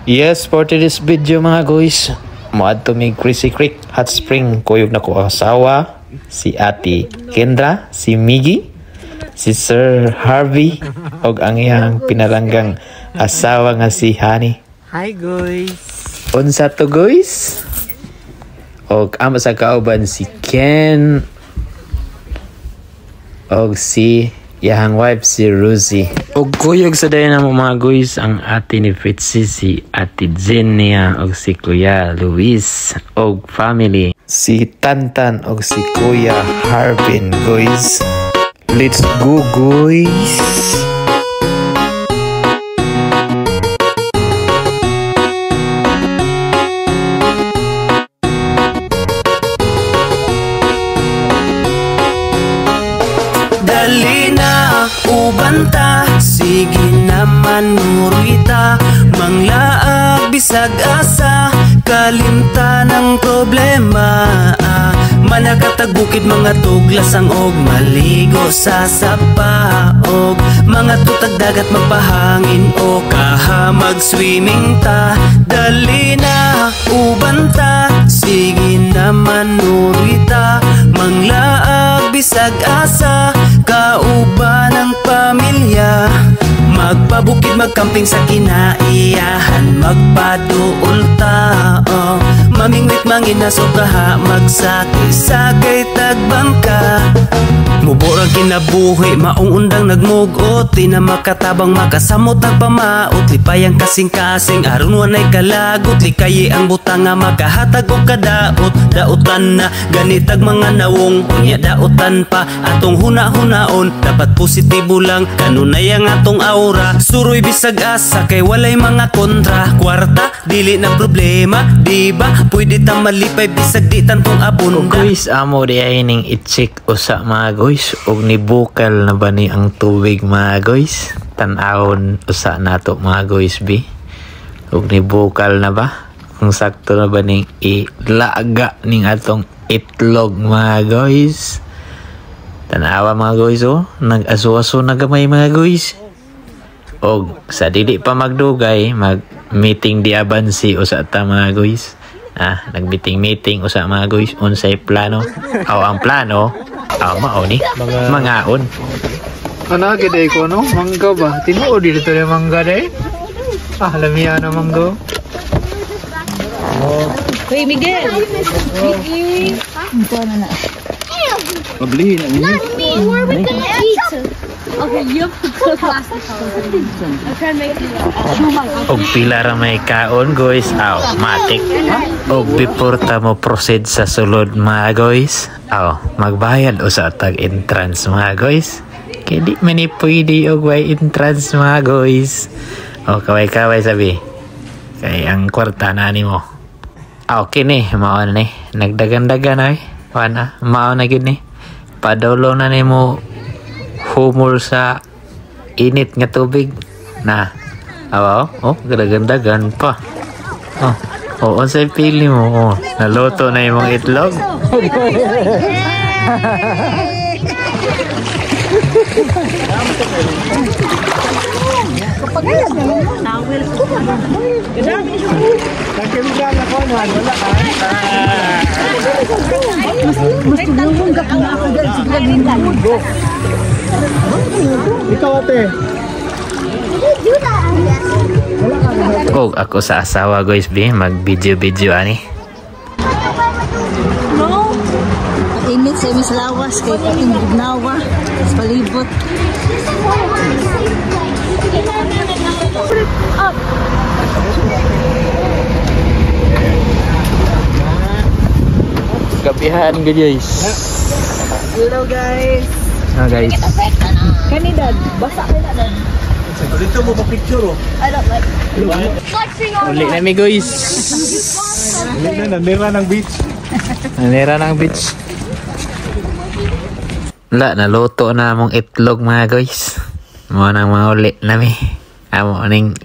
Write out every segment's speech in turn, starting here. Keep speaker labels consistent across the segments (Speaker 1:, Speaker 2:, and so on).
Speaker 1: Yes, for today's video mga guys, maad to may Crazy Creek Hot Spring. Kuyog na ko asawa, si Ate Kendra, si Miggy, si Sir Harvey, og ang iyang pinalanggang asawa nga si Honey.
Speaker 2: Hi guys!
Speaker 1: Unsa to guys? Og amo sa kauban si Ken, og si yahang wife si Rosie. Og kuyog sa dayon na mga guys ang ate ni Fitzy, si Ate Zenia, og si Kuya Luis, og family. Si Tantan, og si Kuya Harbin guys. Let's go guys!
Speaker 2: Dali na ubanta, sige naman murita, manglaag bisag asa, kalimta ng problema. Manakatag bukid mga tuglasang og maligo sa sapaog, mga tutag dagat magpahangin o kahamag swimming ta. Dali na ubanta, sige naman murita, manglaag bisag asa, kauban ng pamilya. Magpabukid, magkamping sa kinaiyahan, magpaduol tao, mamingwit manginaso kaha, magsakay-sagay tagbangka. Muborang kinabuhi, maong undang nagmugot, di na makatabang makasamot ang pamaot, lipayang kasing-kasing, aron wanay kalagot, likayi ang butang nga makahatag o kadaot. Daotan na ganitag mga nawong, unya daotan pa atong huna-hunaon, dapat positibo lang kanunay ang atong aura. Suroy bisag asa kay walay mga kontra, kwarta dili na problema, di ba? Pwede ta malipay bisag di tantong abunda.
Speaker 1: Guys, amo di ay ning i-check usa mga guys, og nibukal na ba ni ang tubig mga guys? Tan-awon usa nato mga guys bi. Og nibukal na ba? Kung sakto na ba ning ilaga ning atong itlog mga guys? Tanawa mga guys oh, nag-aso-aso na gamay mga guys. Og sa dili pa magdugay, mag-meeting di abansi usa ta mga guys. Nag-meeting usa mga guys, unsay plano? Aw ang plano, mao ni mangaon.
Speaker 3: Ana gede ko no, mangga ba? Tinuod dito na mangga dai. Lamiya na mangga.
Speaker 4: Hey Miguel. Miguel. Ito na.
Speaker 3: Pabili na niya.
Speaker 4: Where we gonna eat? Okay, you have to cook plastic. I'm trying to make it.
Speaker 1: Og pila ra may kaon guys, matik. Og before ta mo proceed sa sulod mga guys, magbayad usa tag entrance mga guys. Kay di man ni pwede og way entrance mga guys. Kaway-kaway sabi. Kay ang kwarta na nimo. Okay ni, mao na ni. Nagdagan-dagan ay. Wana, mao na gid ni. Padolo na nimo humor sa init nga tubig na. Ganda-gandagan pa. Unsay pili mo? Naluto na imong itlog.
Speaker 3: Ikaw ate.
Speaker 1: Ako sa asawa guys bi, mag-video ani.
Speaker 4: No. Init sa imis lawas kay pating ginawa sa palibot. Up.
Speaker 1: Gabihan guys.
Speaker 4: Hello guys.
Speaker 1: Guys.
Speaker 4: Kanidad, basa kay na dad.
Speaker 3: Dito mo pa picture oh.
Speaker 4: I don't like.
Speaker 1: Uli na mi guys.
Speaker 3: Nandira ng beach.
Speaker 1: Nandira ng beach. Naluto na mong itlog mga guys. Mo nang mauli na mi. Amo ning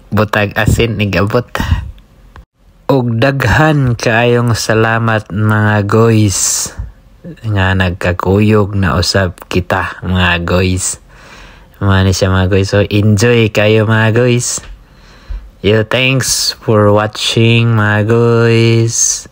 Speaker 1: butag asin ni gabot. Og daghan kaayong salamat mga guys nga nagkakuyog na usab kita mga guys. Mani siya mga guys. So enjoy kayo mga guys. Yo, thanks for watching mga guys.